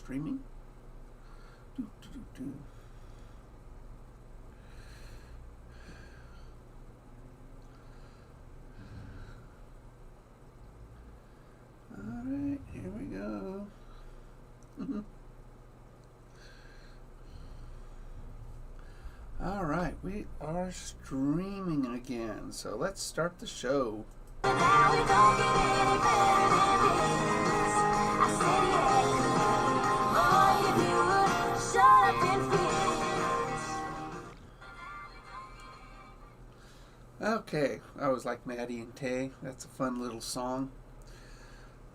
streaming. Do, do, do, do. Alright, here we go. Alright, we are streaming again, so let's start the show. Okay, I was like Maddie and Tay. That's a fun little song.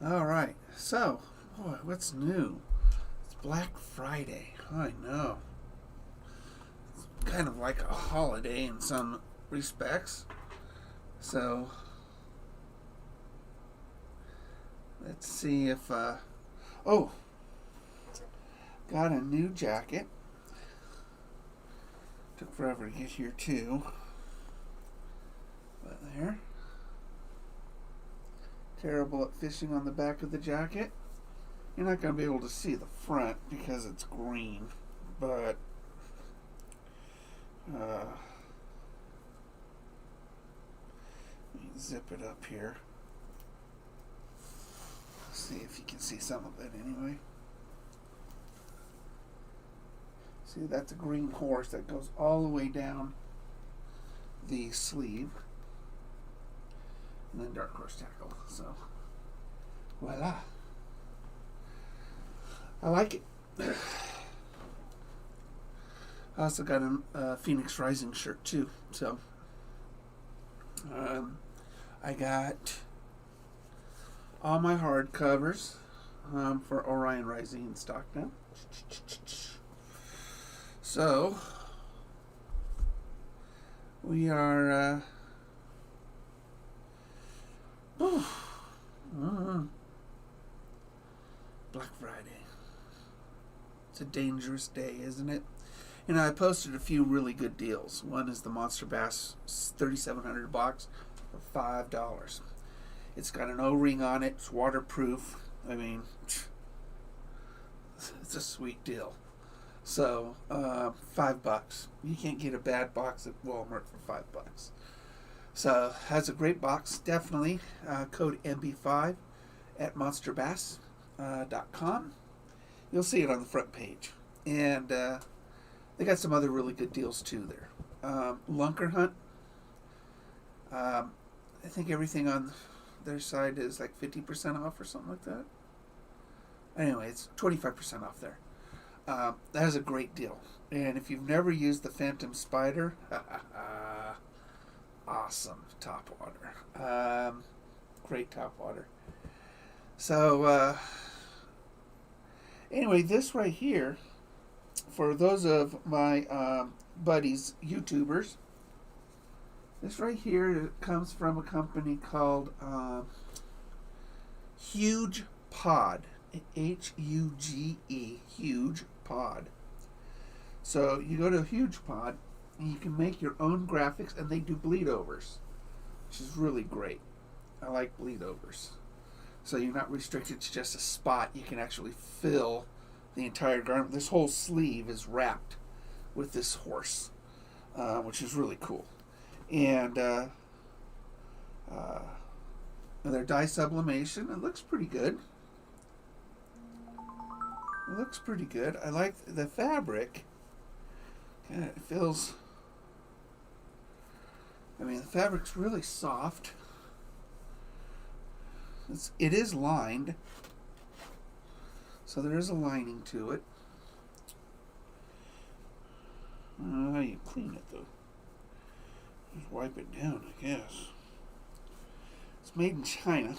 Alright, so, boy, what's new? It's Black Friday. I know. It's kind of like a holiday in some respects. So, let's see if, got a new jacket. Took forever to get here too. But there. Terrible at fishing on the back of the jacket. You're not going to be able to see the front because it's green. But, let me zip it up here. See if you can see some of it anyway. See, that's a green horse that goes all the way down the sleeve. And then dark horse tackle. So, voila. I like it. I also got a Phoenix Rising shirt too. So, I got all my hard covers for Orion Rising in stock now. So, we are Black Friday. It's a dangerous day, isn't it? You know, I posted a few really good deals. One is the Monster Bass 3700 box for $5. It's got an O-ring on it. It's waterproof. I mean, it's a sweet deal. So, $5. You can't get a bad box at Walmart for $5. So, has a great box, definitely. Code MB5 at monsterbass.com. You'll see it on the front page. And they got some other really good deals too there. Lunker Hunt. I think everything on their side is like 50% off or something like that. Anyway, it's 25% off there. That is a great deal. And if you've never used the Phantom Spider, awesome topwater. Great topwater. So, anyway, this right here, for those of my buddies, YouTubers, this right here comes from a company called Hugepod. H-U-G-E, Hugepod. So you go to Hugepod and you can make your own graphics, and they do bleed overs, which is really great. I like bleed overs. So you're not restricted to just a spot. You can actually fill the entire garment. This whole sleeve is wrapped with this horse, which is really cool. And their dye sublimation, it looks pretty good. It looks pretty good. I like the fabric. It feels... I mean, the fabric's really soft. It is lined. So there is a lining to it. I don't know how you clean it, though. Just wipe it down, I guess. It's made in China.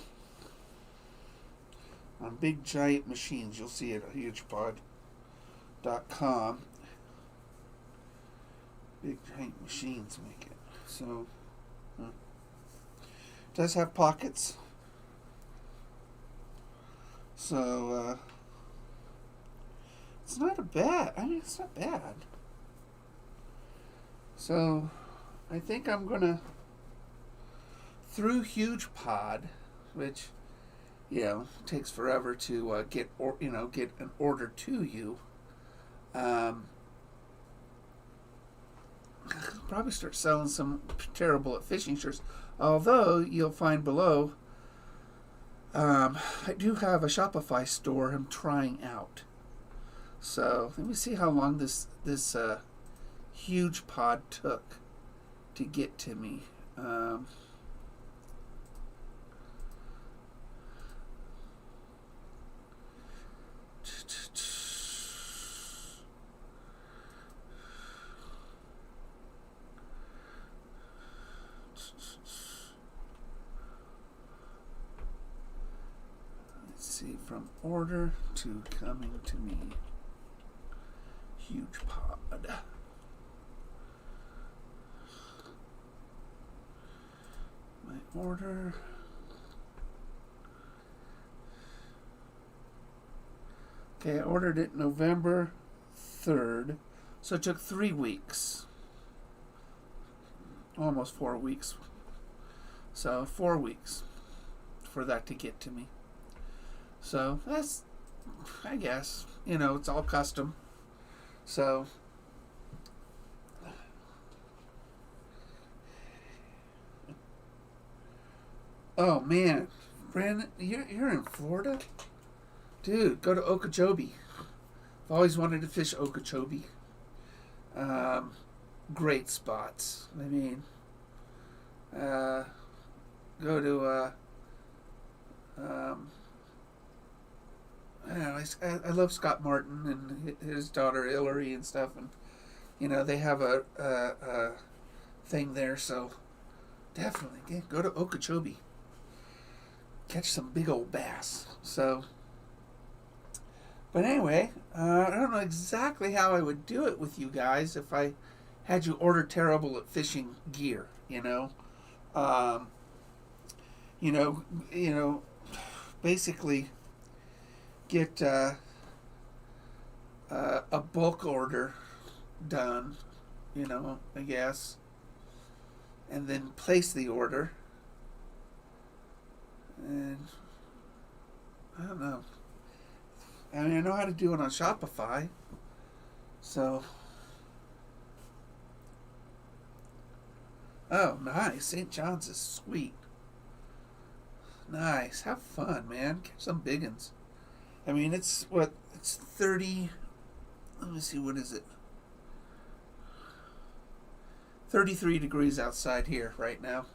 On big giant machines. You'll see it at hugepod.com. Big giant machines make it. So, it does have pockets. So, it's not it's not bad. So, I think I'm going to, through Hugepod, which it takes forever to get an order to you. Probably start selling some terrible at fishing shirts. Although you'll find below, I do have a Shopify store I'm trying out. So let me see how long this Hugepod took to get to me. See, from order to coming to me. Hugepod. My order. Okay, I ordered it November 3rd, so it took 3 weeks. Almost 4 weeks. So 4 weeks for that to get to me. So that's, I guess, it's all custom. So, oh man, Brandon, you're in Florida? Dude, go to Okeechobee. I've always wanted to fish Okeechobee. Great spots. I mean, go to, I love Scott Martin and his daughter Hillary and stuff, and they have a thing there, so definitely go to Okeechobee, catch some big old bass. So, but anyway, I don't know exactly how I would do it with you guys if I had you order terrible at fishing gear. Basically get a bulk order done, I guess, and then place the order. And I don't know. I mean, I know how to do it on Shopify, so. Oh, nice. St. John's is sweet. Nice. Have fun, man. Catch some big uns. I mean, it's 30, let me see, what is it? 33 degrees outside here right now.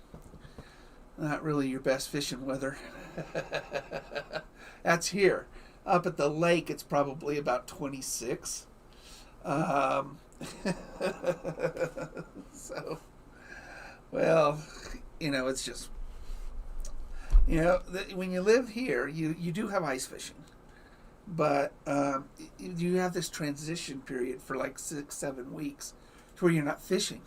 Not really your best fishing weather. That's here. Up at the lake, it's probably about 26. So, well, it's just, when you live here, you do have ice fishing. But you have this transition period for like 6-7 weeks to where you're not fishing.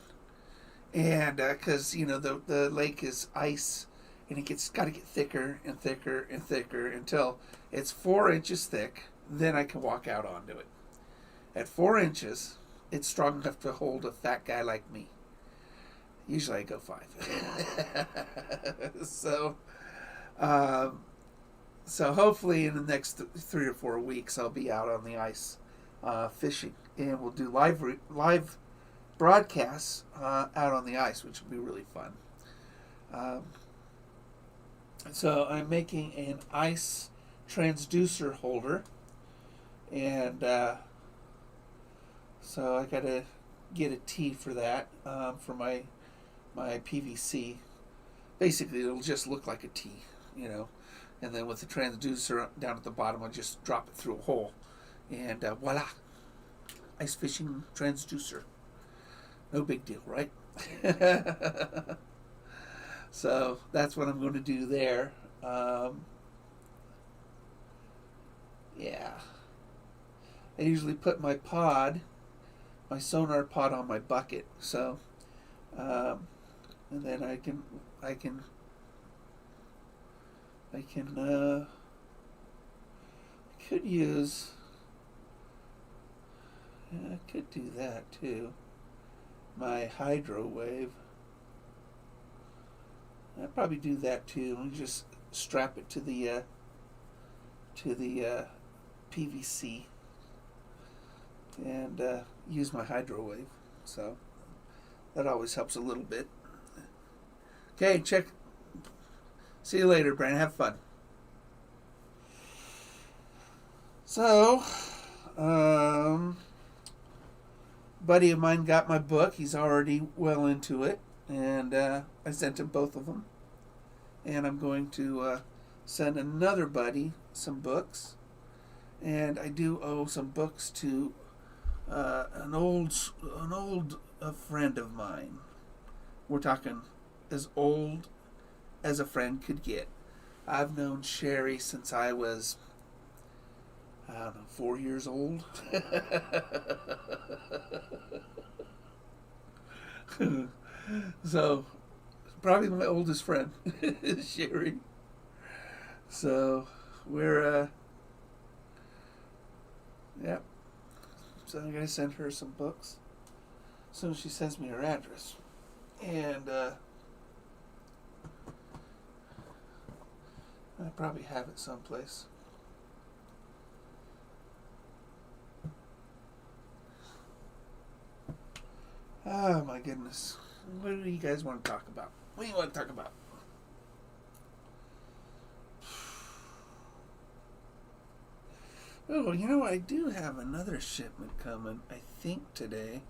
And because, the lake is ice, and it's got to get thicker and thicker and thicker until it's 4 inches thick. Then I can walk out onto it. At 4 inches, it's strong enough to hold a fat guy like me. Usually I go 5. So hopefully in the next 3 or 4 weeks I'll be out on the ice fishing, and we'll do live broadcasts out on the ice, which will be really fun. So I'm making an ice transducer holder, and so I gotta get a T for that for my PVC. Basically, it'll just look like a T, and then with the transducer down at the bottom, I'll just drop it through a hole, and voila, ice fishing transducer. No big deal, right? So that's what I'm going to do there. Yeah. I usually put my sonar pod on my bucket. So, and then I could do that too. My hydro wave. I'd probably do that too. And just strap it to the to the PVC and use my hydro wave. So that always helps a little bit. Okay, check. See you later, Brandon. Have fun. So, buddy of mine got my book. He's already well into it, and I sent him both of them. And I'm going to send another buddy some books, and I do owe some books to an old friend of mine. We're talking as old as a friend could get. I've known Sherry since I was, I don't know, 4 years old. So, probably my oldest friend is Sherry. So, we're, yep. So I'm going to send her some books as soon as she sends me her address. And, I probably have it someplace. Oh my goodness. What do you guys want to talk about? What do you want to talk about? Oh, you know, I do have another shipment coming, I think, today.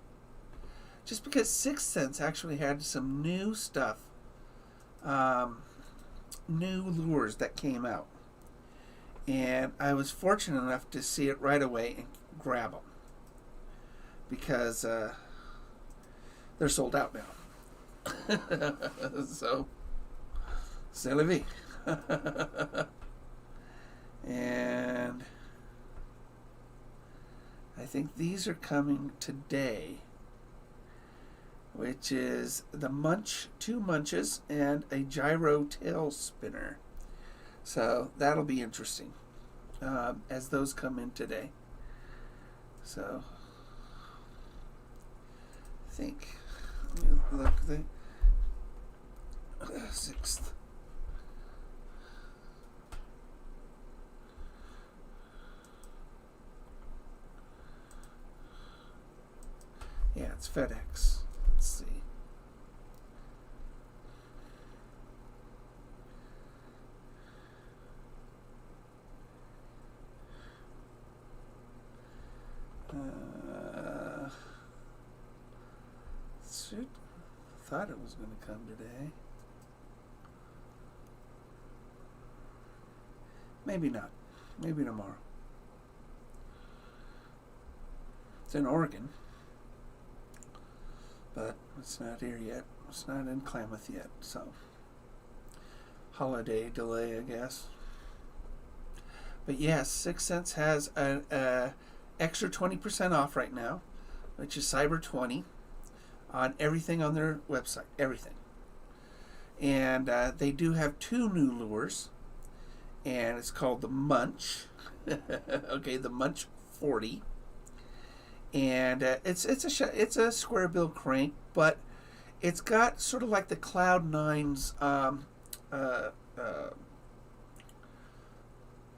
Just because 6th Sense actually had some new stuff. New lures that came out. And I was fortunate enough to see it right away and grab them. Because they're sold out now. So, c'est la vie. And I think these are coming today, which is the munch, 2 munches, and a gyro tail spinner. So that'll be interesting as those come in today. So I think, let me look, the 6th. Yeah, it's FedEx. Let's see. Thought it was going to come today. Maybe not. Maybe tomorrow. It's in Oregon. But it's not here yet. It's not in Klamath yet, so holiday delay, I guess. But yes, 6th Sense has an extra 20% off right now, which is Cyber 20 on everything on their website, everything. And they do have 2 new lures, and it's called the Munch. Okay, the Munch 40. And it's a square bill crank, but it's got sort of like the Cloud 9's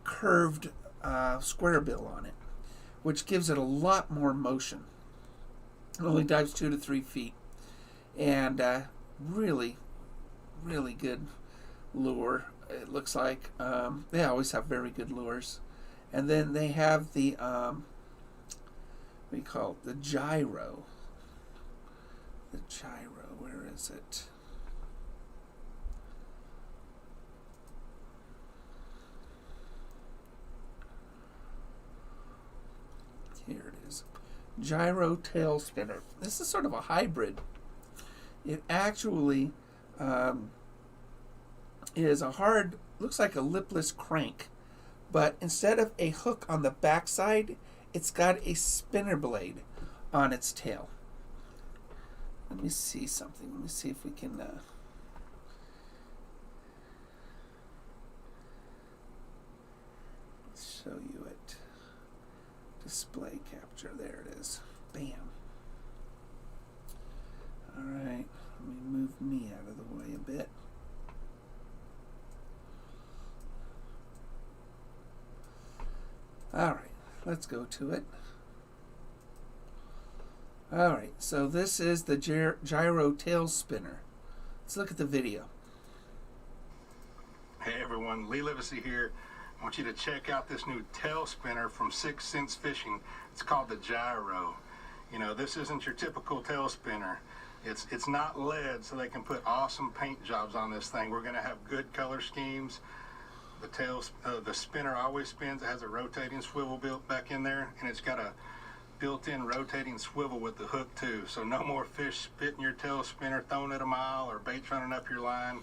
curved square bill on it, which gives it a lot more motion. It only dives 2 to 3 feet, and really, really good lure. It looks like they always have very good lures, and then they have the what do you call it? The gyro. The gyro, where is it? Here it is. Gyro tail spinner. This is sort of a hybrid. It actually is a hard, looks like a lipless crank, but instead of a hook on the backside, it's got a spinner blade on its tail. Let me see something. Let me see if we can show you it. Display capture. There it is. Bam. Alright. Let me move me out of the way a bit. All right, let's go to it. All right, so this is the gyro tail spinner. Let's look at the video. Hey everyone, Lee Livesey here. I want you to check out this new tail spinner from 6 Sense Fishing. It's called the Gyro. You know, this isn't your typical tail spinner. It's not lead, so they can put awesome paint jobs on this thing. We're going to have good color schemes. The spinner always spins. It has a rotating swivel built back in there, and it's got a built-in rotating swivel with the hook too. So no more fish spitting your tail spinner, throwing it a mile, or bait running up your line.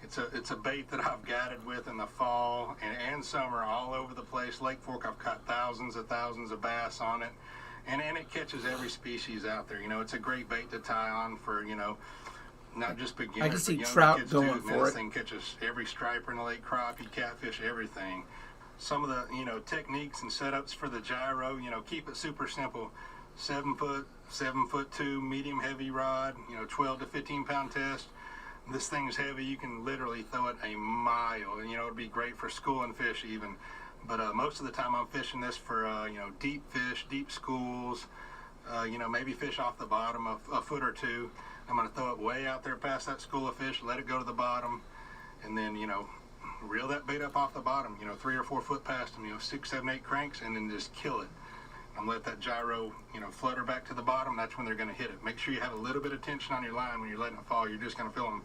It's a bait that I've guided with in the fall and summer all over the place. Lake Fork, I've caught thousands of bass on it, and it catches every species out there. You know, it's a great bait to tie on for, you know, not just beginners, I can see but young trout kids going too. Man, for this it. thing catches every striper in the lake, crappie, catfish, everything. Some of the, you know, techniques and setups for the gyro, you know, keep it super simple. 7 foot, 7'2", medium heavy rod, you know, 12 to 15 pound test. This thing is heavy. You can literally throw it a mile, and you know, it'd be great for schooling fish even. But most of the time I'm fishing this for you know, deep fish, deep schools, you know, maybe fish off the bottom a foot or two. I'm going to throw it way out there past that school of fish, let it go to the bottom, and then, you know, reel that bait up off the bottom, you know, 3 or 4 foot past them, you know, 6, 7, 8 cranks, and then just kill it. I'm let that gyro, you know, flutter back to the bottom. That's when they're going to hit it. Make sure you have a little bit of tension on your line when you're letting it fall. You're just going to feel them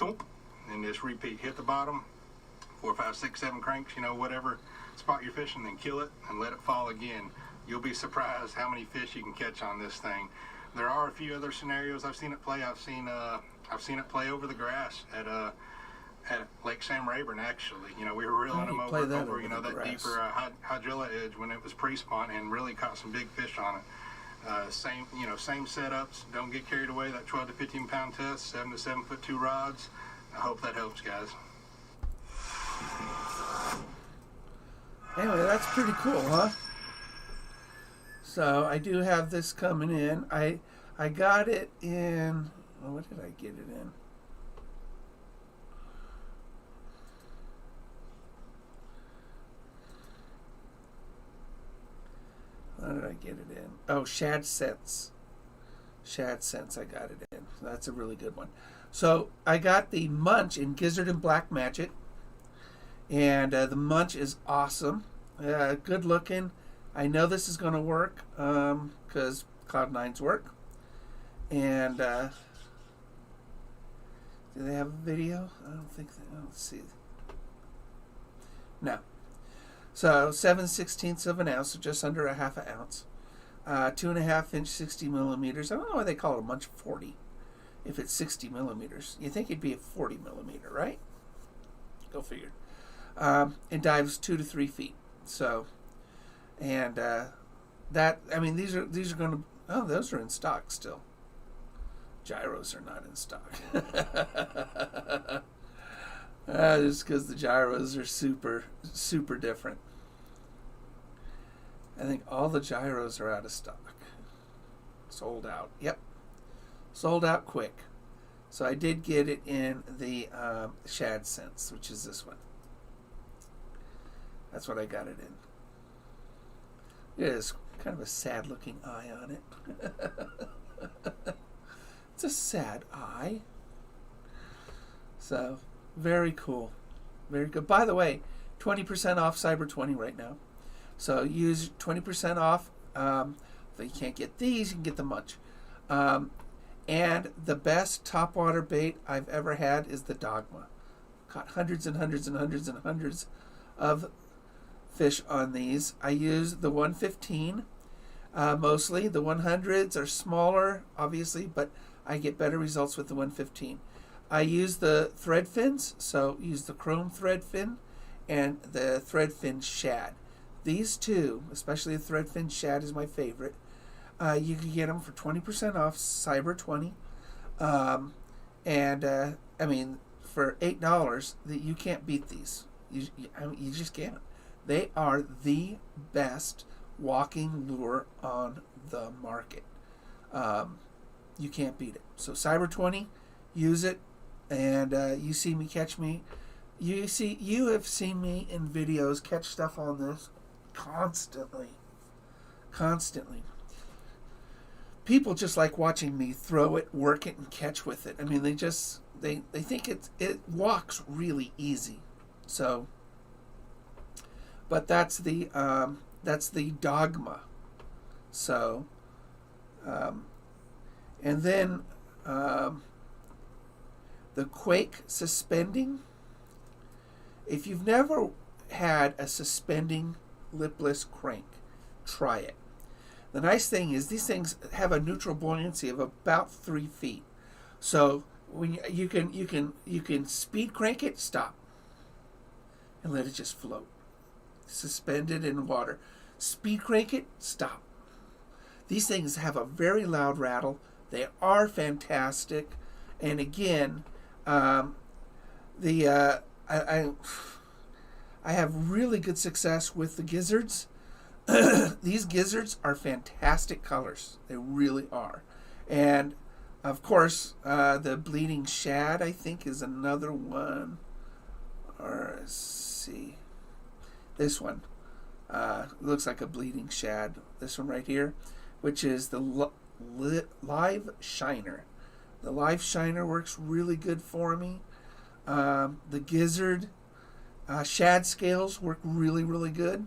thump, and just repeat. Hit the bottom, 4, 5, 6, 7 cranks, you know, whatever spot you're fishing, then kill it and let it fall again. You'll be surprised how many fish you can catch on this thing. There are a few other scenarios I've seen it play. I've seen it play over the grass at Lake Sam Rayburn, actually. You know, we were reeling them over you know, that deeper hydrilla edge when it was pre-spawn, and really caught some big fish on it. Same setups. Don't get carried away. That 12 to 15 pound test, 7 to 7'2" rods. I hope that helps, guys. Anyway, that's pretty cool, huh? So I do have this coming in. I got it in, what did I get it in? How did I get it in? Oh, Shad Sense. Shad Sense, I got it in. That's a really good one. So I got the Munch in Gizzard and Black Magic. And the Munch is awesome. Good looking. I know this is going to work because Cloud9's work. And do they have a video? I don't think they. Let's see. No. So 7/16 of an ounce, so just under a half an ounce. 2.5 inch, 60 millimeters. I don't know why they call it a Munch 40 if it's 60 millimeters. You think it'd be a 40 millimeter, right? Go figure. And dives 2 to 3 feet. So, and that, I mean, these are going to, oh, those are in stock still. Gyros are not in stock. Just because the gyros are super, super different. I think all the gyros are out of stock. Sold out. Yep. Sold out quick. So I did get it in the Shad Sense, which is this one. That's what I got it in. It is kind of a sad looking eye on it. It's a sad eye. So, very cool. Very good. By the way, 20% off Cyber 20 right now. So use 20% off. If you can't get these, you can get the Munch. And the best topwater bait I've ever had is the Dogma. Caught hundreds and hundreds and hundreds and hundreds of fish on these. I use the 115 mostly. The 100s are smaller, obviously, but I get better results with the 115. I use the thread fins, so use the chrome thread fin and the thread fin shad. These two, especially the thread fin shad, is my favorite. You can get them for 20% off Cyber 20. I mean, for $8, you can't beat these. You just can't. They are the best walking lure on the market. You can't beat it. So Cyber 20, use it, and you see me catch me. You have seen me in videos catch stuff on this constantly. People just like watching me throw it, work it, and catch with it. I mean, they think it walks really easy. So, but that's the dogma. So, and then the Quake suspending. If you've never had a suspending lipless crank, try it. The nice thing is these things have a neutral buoyancy of about 3 feet. So when you can speed crank it, stop, and let it just float, suspended in water. Speed crank it, stop. These things have a very loud rattle. They are fantastic, and again, I have really good success with the gizzards. These gizzards are fantastic colors. They really are. And, of course, the bleeding shad, I think, is another one. Or, let's see. This one. Looks like a bleeding shad. This one right here, which is the Live Shiner. The Live Shiner works really good for me. The gizzard shad scales work really, really good.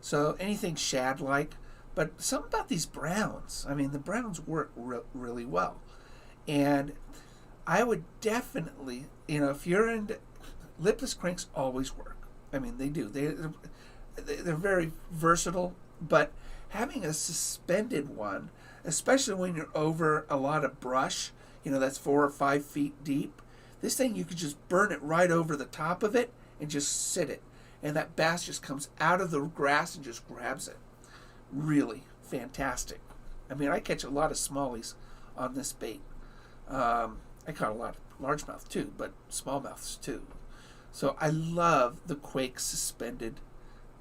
So anything shad-like. But something about these browns. I mean, the browns work really well. And I would definitely, if you're into... Lipless cranks always work. I mean, they do. They're very versatile. But having a suspended one, especially when you're over a lot of brush, that's 4 or 5 feet deep, this thing, you could just burn it right over the top of it and just sit it. And that bass just comes out of the grass and just grabs it. Really fantastic. I mean, I catch a lot of smallies on this bait. I caught a lot of largemouth too, but smallmouths too. So I love the Quake suspended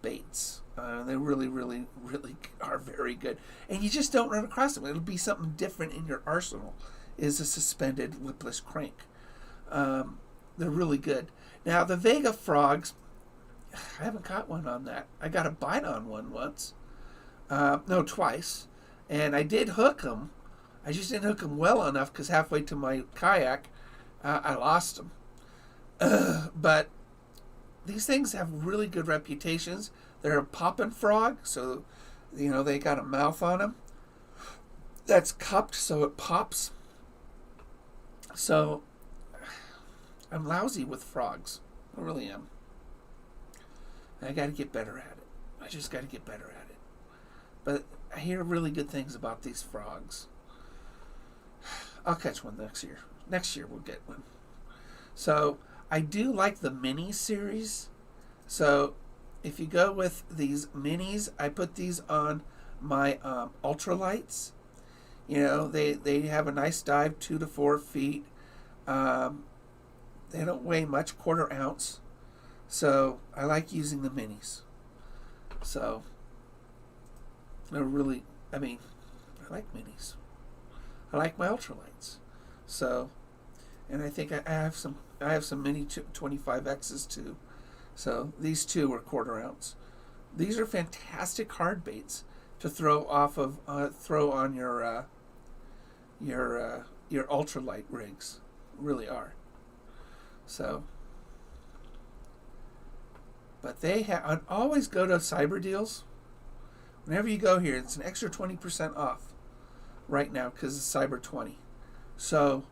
baits. They really, really, really are very good. And you just don't run across them. It'll be something different in your arsenal, is a suspended lipless crank. They're really good. Now, the Vega frogs, I haven't caught one on that. I got a bite on one once. No, twice. And I did hook them. I just didn't hook them well enough because halfway to my kayak, I lost them. But these things have really good reputations. They're a poppin' frog, so, they got a mouth on them that's cupped so it pops. So, I'm lousy with frogs. I really am. I got to get better at it. I just got to get better at it. But I hear really good things about these frogs. I'll catch one next year. Next year we'll get one. So I do like the mini series. So if you go with these minis, I put these on my ultralights. They have a nice dive, 2 to 4 feet. They don't weigh much, 1/4 ounce. So I like using the minis. So they're really, I like minis. I like my ultralights. So, and I think I have some mini 25Xs too. So these two are 1/4 ounce. These are fantastic hard baits to throw on your ultralight rigs. Really are. So, but they have, always go to Cyber Deals. Whenever you go here, it's an extra 20% off right now because it's Cyber 20. So,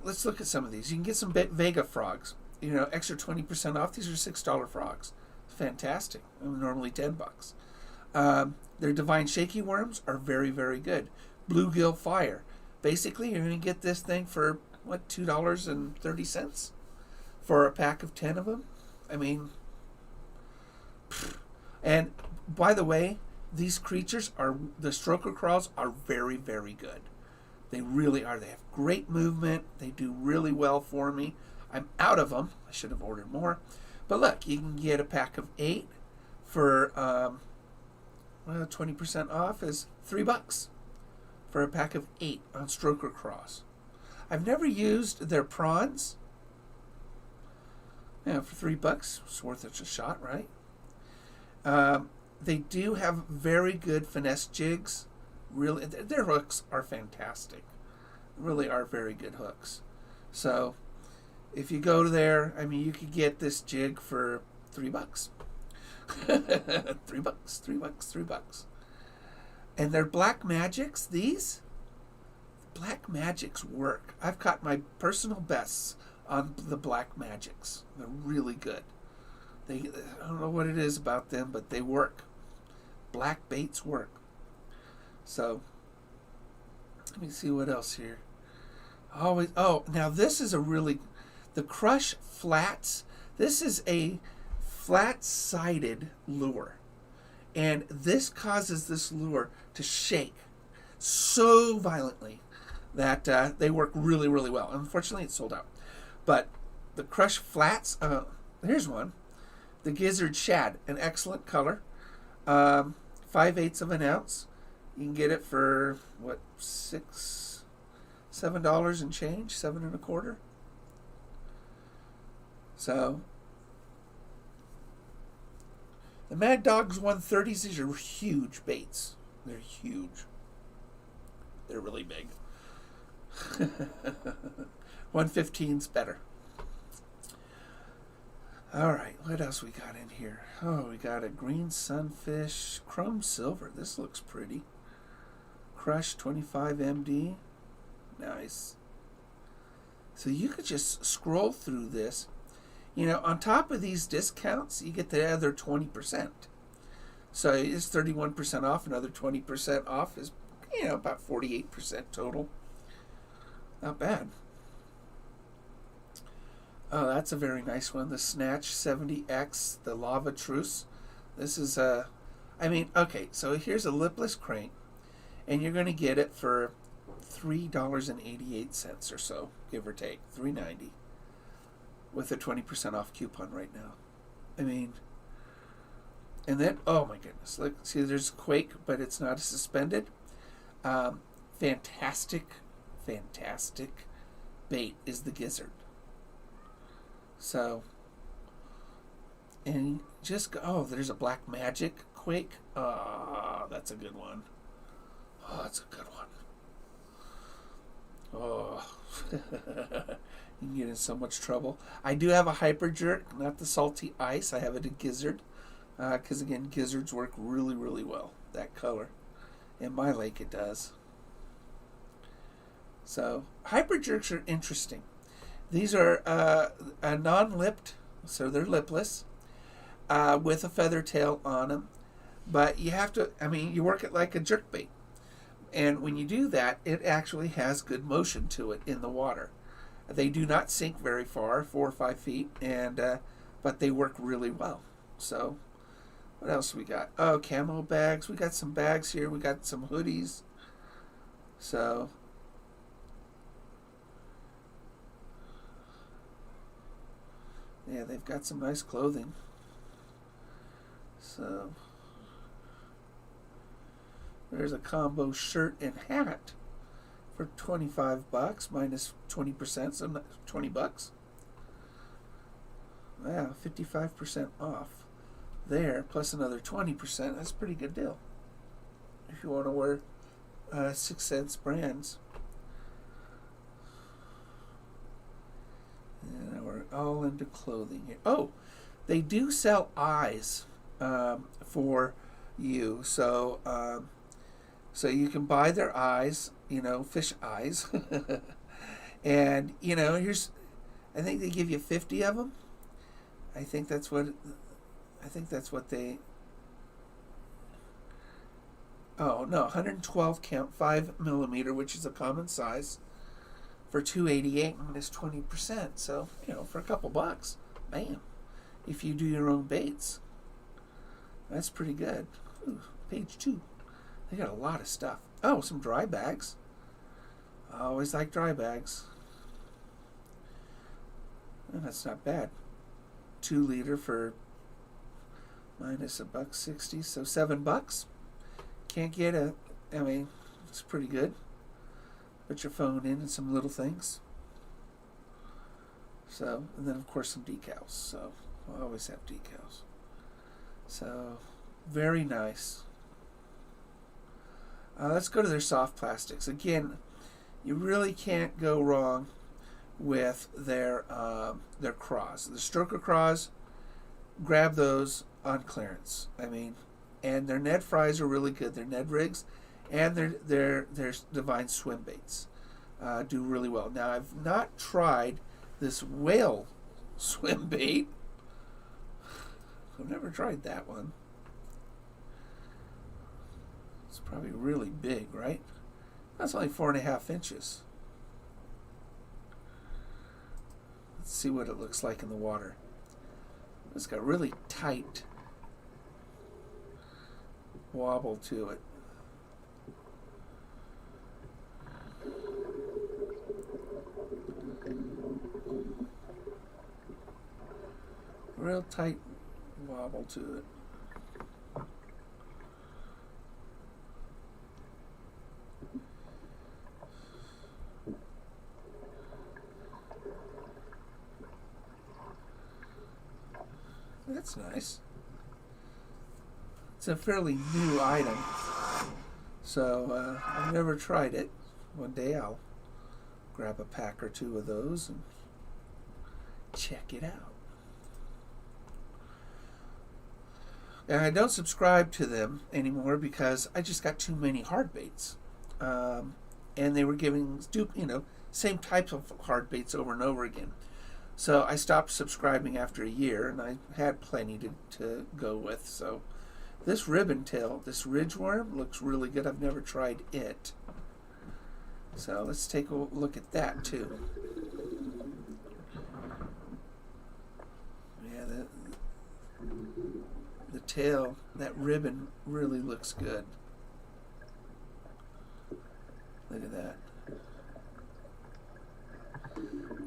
let's look at some of these. You can get some Vega frogs, extra 20% off. These are $6 frogs. Fantastic. Normally $10. Their Divine Shaky Worms are very, very good. Bluegill Fire. Basically, you're going to get this thing for, $2.30 for a pack of 10 of them. And by the way, these creatures the stroker crawls are very, very good. They really are. They have great movement. They do really well for me. I'm out of them. I should have ordered more. But look, you can get a pack of 8 for 20% off is $3 for a pack of 8 on stroker craws. I've never used their prawns. For $3, it's worth it a shot, right? They do have very good finesse jigs. Really, their hooks are fantastic. Really are very good hooks. So, if you go there, I mean, you could get this jig for $3. $3. And they're Black Magics. These Black Magics work. I've caught my personal bests on the Black Magics. They're really good. I don't know what it is about them, but they work. Black baits work. So, let me see what else here. Now this is the Crush Flats. This is a flat-sided lure. And this causes this lure to shake so violently that they work really, really well. Unfortunately, it's sold out. But the Crush Flats, here's one. The Gizzard Shad, an excellent color. 5/8 of an ounce. You can get it for, $7 and change? 7 1/4. So, the Mad Dogs 130s, these are huge baits. They're huge. They're really big. 115's better. All right, what else we got in here? We got a green sunfish, chrome silver. This looks pretty. Crush 25 MD. Nice. So you could just scroll through this. On top of these discounts, you get the other 20%. So it's 31% off. Another 20% off is, about 48% total. Not bad. Oh, that's a very nice one. The Snatch 70X, the Lava Truce. This is okay, so here's a lipless crank, and you're going to get it for $3.88 or so, give or take, $3.90, with a 20% off coupon right now. And then, oh my goodness, look, see, there's Quake, but it's not suspended. Fantastic bait is the Gizzard. So, and just go, there's a Black Magic Quake. That's a good one. That's a good one. You can get in so much trouble. I do have a Hyper Jerk, not the Salty Ice. I have it a Gizzard, because again, Gizzards work really, really well, that color. In my lake it does. So, Hyper Jerks are interesting. These are non-lipped, so they're lipless, with a feather tail on them. But you have to, you work it like a jerkbait. And when you do that, it actually has good motion to it in the water. They do not sink very far, 4 or 5 feet, but they work really well. So, what else we got? Camo bags. We got some bags here. We got some hoodies. So, yeah, they've got some nice clothing. So, there's a combo shirt and hat for $25 minus 20%, so $20. Wow, 55% off there, plus another 20%. That's a pretty good deal if you want to wear 6 cents brands. And we're all into clothing here. Oh, they do sell eyes for you. So you can buy their eyes, fish eyes. And, I think they give you 50 of them. I think that's what they... Oh, no, 112 count, 5 millimeter, which is a common size, for $2.88 minus 20%. So, for a couple bucks, bam. If you do your own baits, that's pretty good. Ooh, page 2. They got a lot of stuff. Oh, some dry bags. I always like dry bags. And that's not bad. 2 liter for minus $1.60, so $7. Can't get it's pretty good. Put your phone in and some little things. So, and then of course some decals. So, I always have decals. So, Very nice. Let's go to their soft plastics. Again, you really can't go wrong with their craws. The stroker craws, grab those on clearance. I mean, and their Ned fries are really good. Their Ned rigs and their Divine swim baits do really well. Now, I've not tried this whale swim bait. I've never tried that one. It's probably really big, right? That's only 4.5 inches. Let's see what it looks like in the water. It's got really tight wobble to it. Real tight wobble to it. That's nice. It's a fairly new item, so I've never tried it. One day I'll grab a pack or two of those and check it out. And I don't subscribe to them anymore because I just got too many hard baits, and they were giving same types of hard baits over and over again. So I stopped subscribing after a year, and I had plenty to go with. So this ribbon tail, this ridgeworm, looks really good. I've never tried it. So let's take a look at that too. Yeah, the tail, that ribbon really looks good. Look at that.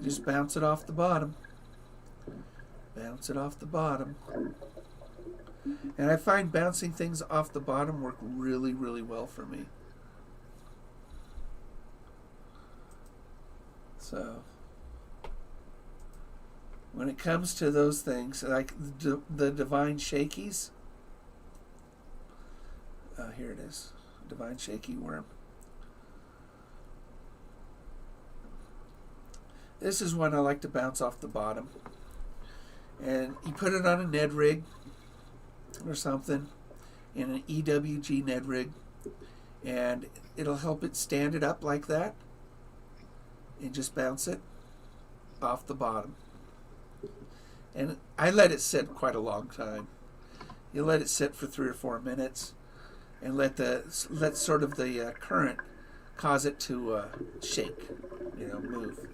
Just bounce it off the bottom. Bounce it off the bottom. And I find bouncing things off the bottom work really, really well for me. So, when it comes to those things, like the Divine Shakies, here it is, Divine Shaky Worm. This is one I like to bounce off the bottom. And you put it on a Ned rig or something, in an EWG Ned rig, and it'll help it stand it up like that, and just bounce it off the bottom. And I let it sit quite a long time. You let it sit for 3 or 4 minutes, and let sort of the current cause it to shake, move.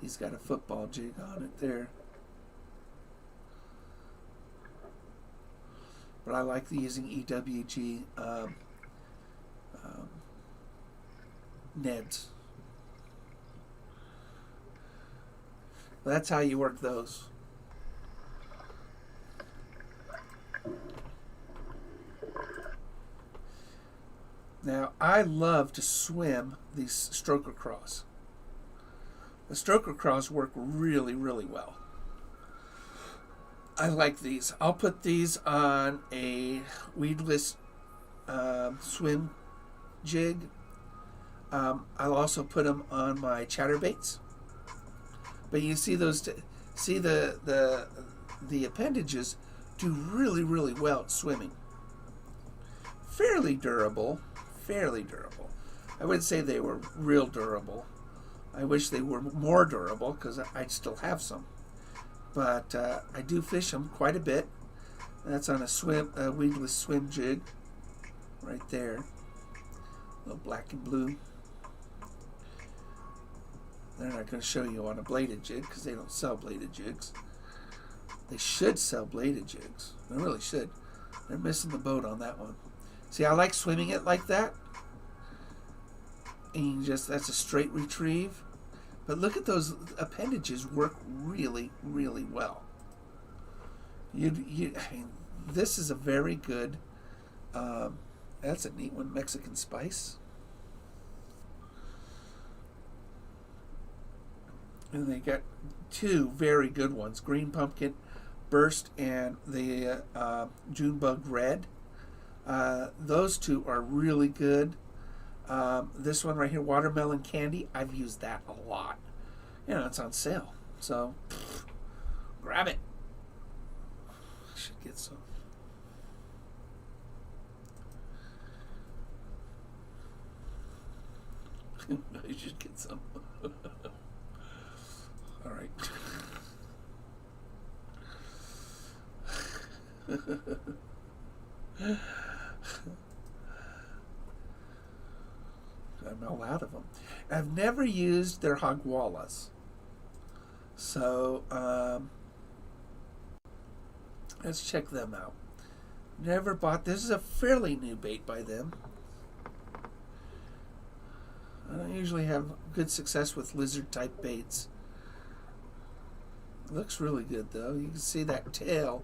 He's got a football jig on it there. But I like using EWG Neds. That's how you work those. Now, I love to swim these stroker craws. The stroker craws work really, really well. I like these. I'll put these on a weedless swim jig. I'll also put them on my chatterbaits. But you see those, see the appendages do really, really well at swimming. Fairly durable. I wouldn't say they were real durable. I wish they were more durable because I'd still have some. But I do fish them quite a bit. That's on a weedless swim jig right there. A little black and blue. They're not going to show you on a bladed jig because they don't sell bladed jigs. They should sell bladed jigs. They really should. They're missing the boat on that one. See, I like swimming it like that. And that's a straight retrieve. But look at those appendages work really, really well. This is a very good, that's a neat one, Mexican spice. And they got two very good ones, Green Pumpkin Burst and the June Bug Red. Those two are really good. This one right here, Watermelon Candy, I've used that a lot. You know, it's on sale. So, grab it. I should get some. I should get some. All right. I'm all out of them. I've never used their Hog Wallas. So, let's check them out. Never bought, this is a fairly new bait by them. I don't usually have good success with lizard type baits. It looks really good though. You can see that tail.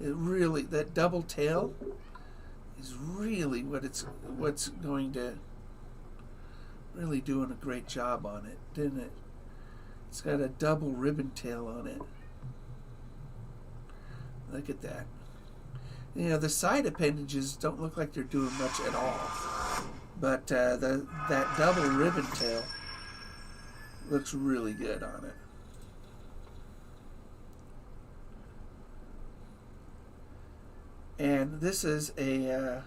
It really, that double tail is really what's going to really doing a great job on it, didn't it? It's got a double ribbon tail on it. Look at that. You know, the side appendages don't look like they're doing much at all. But that double ribbon tail looks really good on it. And this is a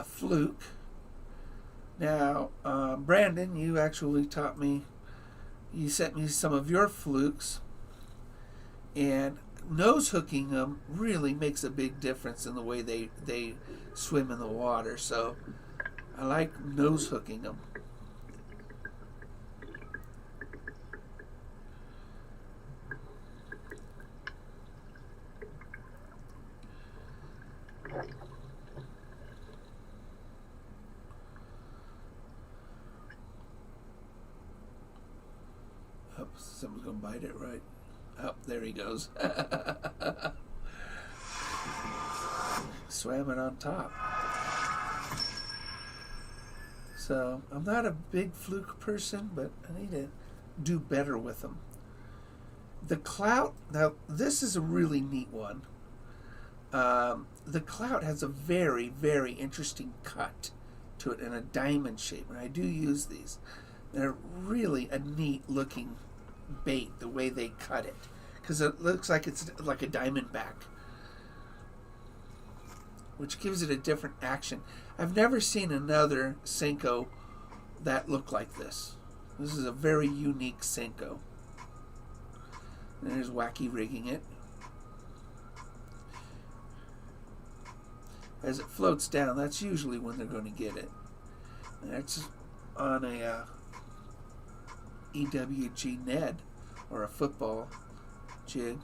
Fluke. Now, Brandon, you actually taught me, you sent me some of your Flukes, and nose hooking them really makes a big difference in the way they swim in the water. So I like nose hooking them. Oh, someone's gonna bite it, right? Oh, there he goes. Swam it on top. So, I'm not a big Fluke person, but I need to do better with them. The Clout, now this is a really neat one. The Clout has a very, very interesting cut to it in a diamond shape, and I do use these. They're really a neat looking bait, the way they cut it, because it looks like it's like a diamond back, which gives it a different action. I've never seen another Senko that looked like this. This is a very unique Senko. And there's Wacky rigging it. As it floats down, that's usually when they're going to get it. And that's on a EWG Ned, or a football jig.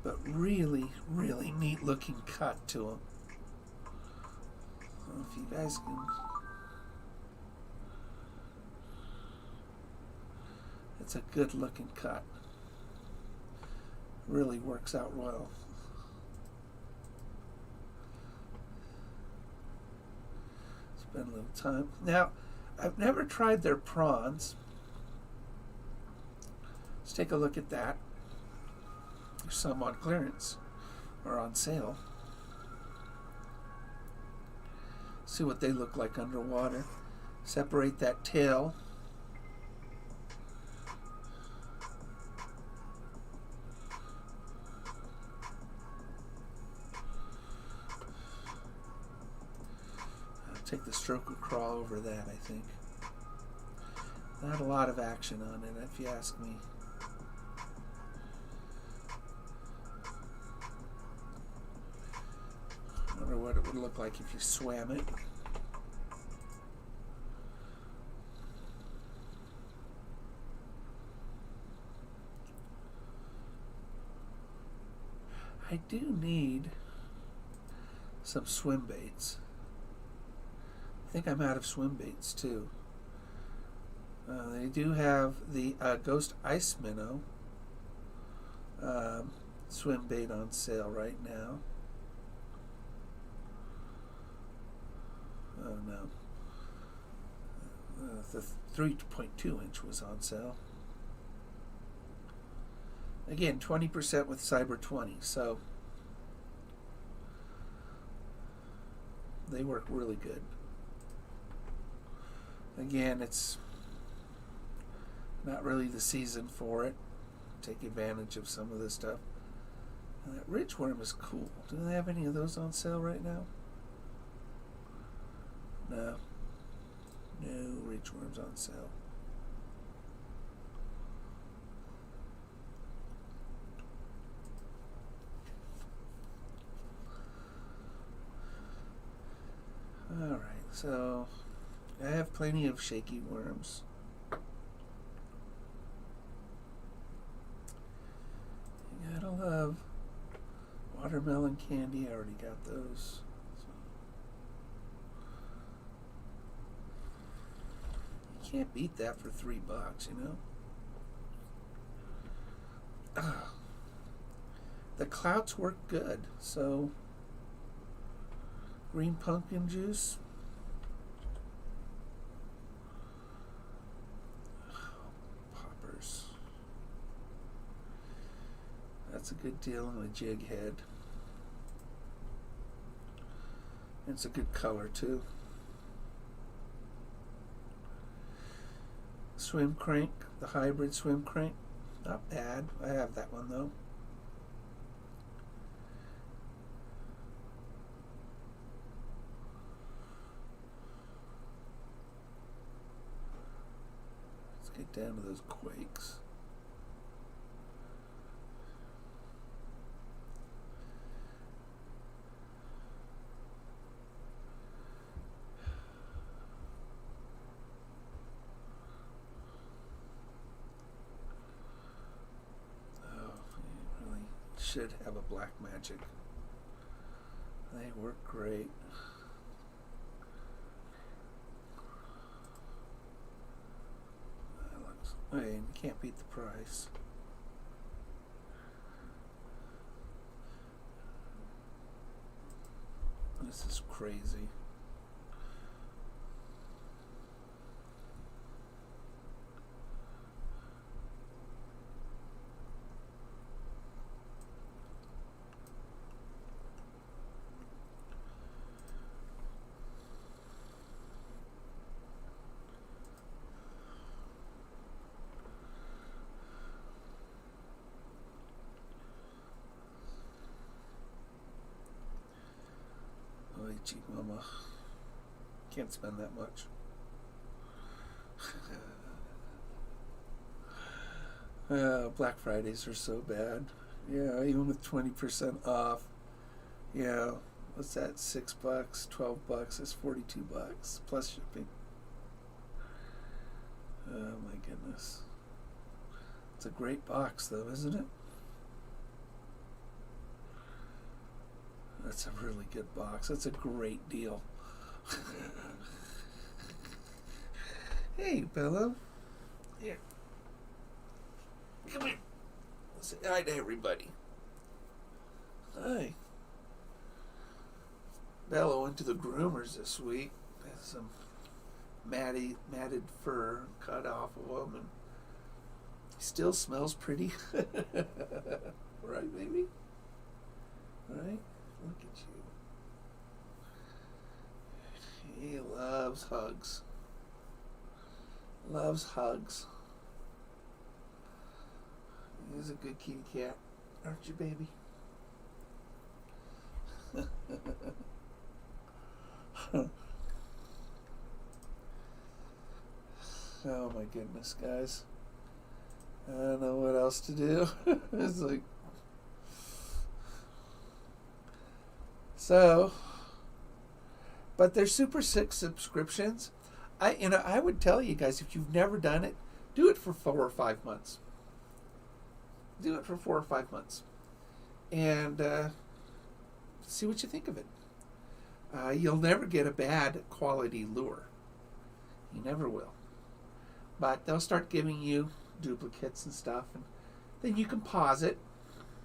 But really, really neat looking cut to them. I don't know if you guys can. It's a good looking cut. Really works out well. Spend a little time. Now, I've never tried their prawns. Let's take a look at that. There's some on clearance or on sale. See what they look like underwater. Separate that tail. Take the stroke and crawl over that, I think. Not a lot of action on it, if you ask me. I wonder what it would look like if you swam it. I do need some swim baits. I think I'm out of swim baits too. They do have the Ghost Ice Minnow swim bait on sale right now. Oh no. The 3.2 inch was on sale. Again, 20% with Cyber 20, so they work really good. Again, it's not really the season for it. Take advantage of some of this stuff. And that ridgeworm is cool. Do they have any of those on sale right now? No. No ridgeworms on sale. Alright, so I have plenty of shaky worms. You gotta love watermelon candy. I already got those. You can't beat that for $3, you know? The clouts work good, so green pumpkin juice. Poppers. That's a good deal on a jig head. It's a good color too. Swim crank, the hybrid swim crank. Not bad. I have that one though. Let's get down to those Quakes. Should have a Black Magic. They work great. That looks, hey, you can't beat the price. This is crazy. Cheap mama. Can't spend that much. Black Fridays are so bad. Yeah, even with 20% off. Yeah, what's that? $6, $12 is $42 plus shipping. Oh my goodness. It's a great box though, isn't it? That's a really good box. That's a great deal. Hey, Bello. Here. Come here. Say hi to everybody. Hi. Bello went to the groomers this week. Had some matted fur cut off of him, and he still smells pretty. Right, baby? Right? Look at you. He loves hugs. Loves hugs. He's a good kitty cat, aren't you, baby? Oh my goodness, guys. I don't know what else to do. It's like, so, but they're Super 6 subscriptions. I would tell you guys, if you've never done it, do it for 4 or 5 months. Do it for 4 or 5 months, and see what you think of it. You'll never get a bad quality lure. You never will. But they'll start giving you duplicates and stuff, and then you can pause it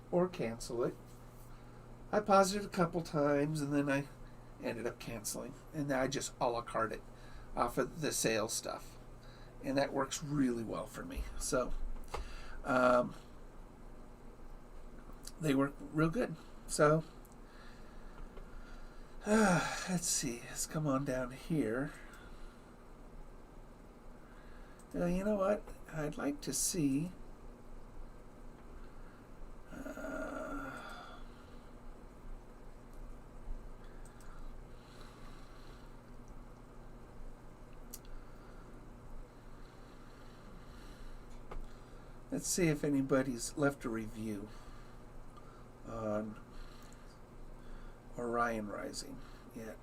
or cancel it. I paused it a couple times, and then I ended up canceling, and then I just a la carte it off of the sales stuff. and that works really well for me. So they work real good. So let's see. Let's come on down here. You know what? I'd like to see. Let's see if anybody's left a review on Orion Rising yet.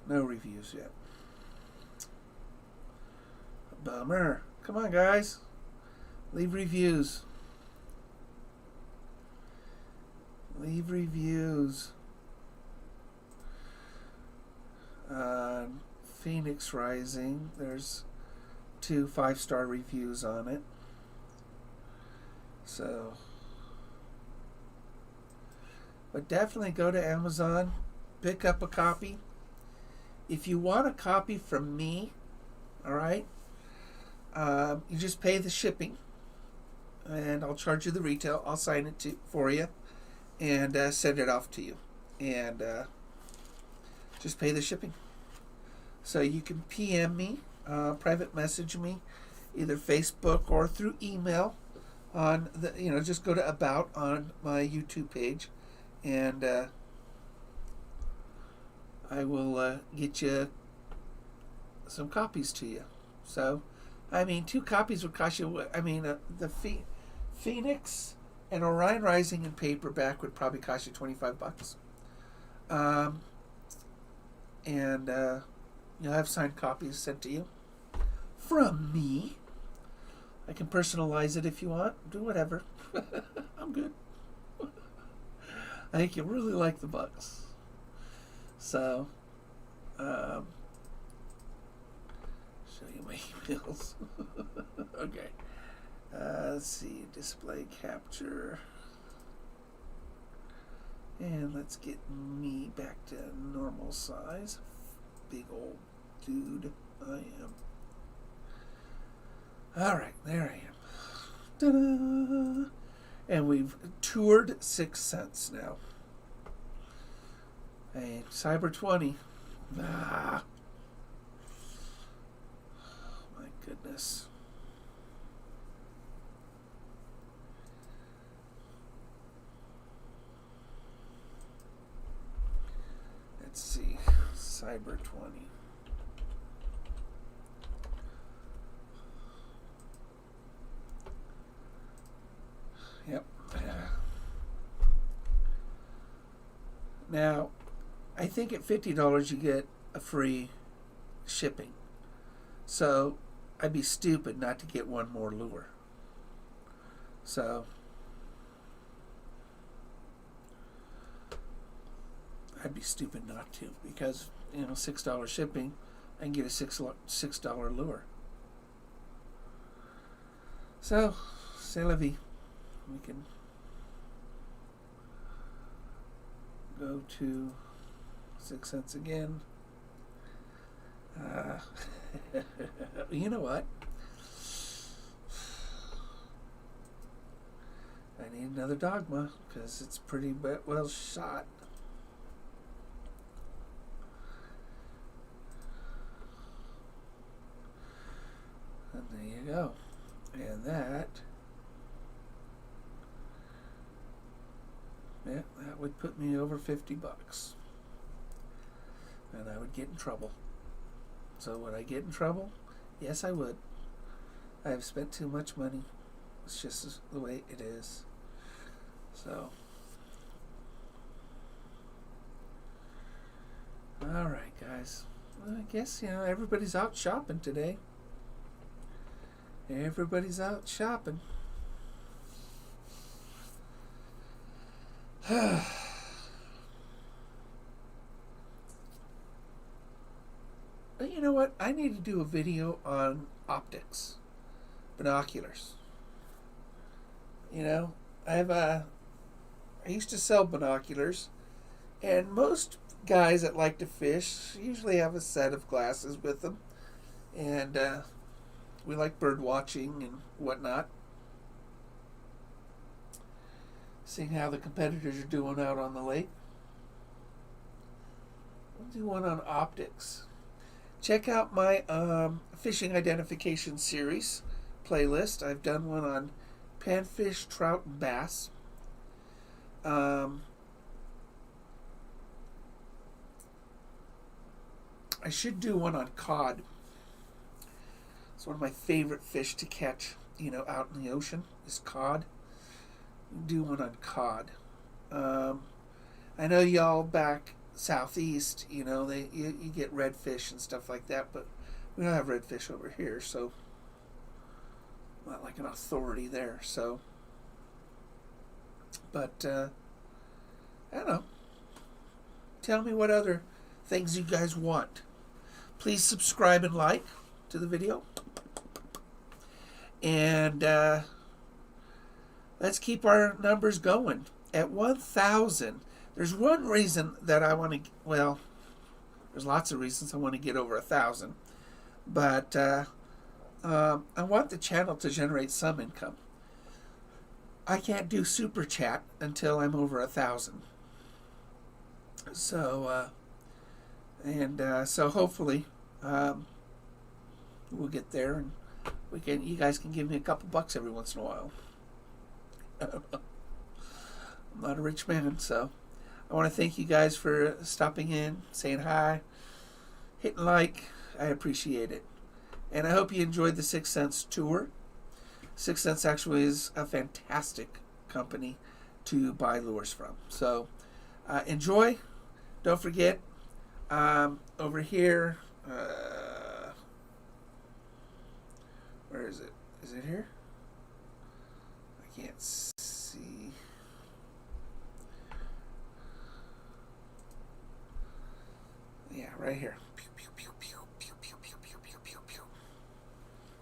No reviews yet. Bummer. Come on, guys. Leave reviews. Leave reviews. Phoenix Rising. There's 2 5-star reviews on it. So, but definitely go to Amazon, pick up a copy. If you want a copy from me, all right, you just pay the shipping, and I'll charge you the retail. I'll sign it for you, and send it off to you, and just pay the shipping. So you can PM me, private message me, either Facebook or through email. On the, just go to About on my YouTube page, and I will get you some copies to you. So, 2 copies would cost you. The Phoenix and Orion Rising in paperback would probably cost you $25. And you'll have signed copies sent to you from me. I can personalize it if you want. Do whatever. I'm good. I think you'll really like the books. So, show you my emails. Okay. Let's see. Display capture. And let's get me back to normal size. Big old dude I am. Alright, there I am. Ta-da! And we've toured 6 cents now. Hey, Cyber 20. My goodness. Let's see. Cyber 20. Yep. Now, I think at $50 you get a free shipping. So, I'd be stupid not to get one more lure. So, I'd be stupid not to, because, $6 shipping, I can get a $6 lure. So, c'est la vie. We can go to 6 cents again. You know what? I need another dogma because it's pretty well shot. And there you go. And that... yeah, that would put me over $50. And I would get in trouble. So would I get in trouble? Yes, I would. I have spent too much money. It's just the way it is. So. Alright, guys. Well, I guess, everybody's out shopping today. Everybody's out shopping. But you know what? I need to do a video on optics, binoculars. I used to sell binoculars, And most guys that like to fish usually have a set of glasses with them. And we like bird watching and whatnot. Seeing how the competitors are doing out on the lake. We'll do one on optics. Check out my fishing identification series playlist. I've done one on panfish, trout, and bass. I should do one on cod. It's one of my favorite fish to catch, out in the ocean is cod. Do one on cod. I know y'all back southeast, you get redfish and stuff like that, but we don't have redfish over here, so I'm not like an authority there. So, but I don't know. Tell me what other things you guys want. Please subscribe and like to the video, and let's keep our numbers going. At 1,000, there's one reason that I want to, well, there's lots of reasons I want to get over 1,000, but I want the channel to generate some income. I can't do super chat until I'm over 1,000. So, so hopefully we'll get there, and you guys can give me a couple bucks every once in a while. I'm not a rich man, so I want to thank you guys for stopping in, saying hi, hitting like. I appreciate it. And I hope you enjoyed the 6 Cents tour. 6 Cents actually is a fantastic company to buy lures from. So enjoy. Don't forget, over here, where is it? Is it here? I can't see. Yeah, right here. Pew, pew, pew, pew, pew, pew, pew, pew, pew, pew, pew.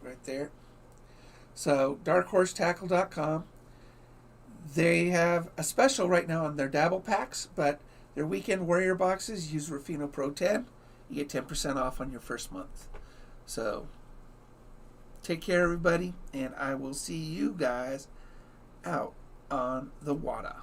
Right there. So, darkhorsetackle.com. They have a special right now on their dabble packs, but their weekend warrior boxes, use Rufino Pro 10. You get 10% off on your first month. So, take care, everybody, and I will see you guys out on the water.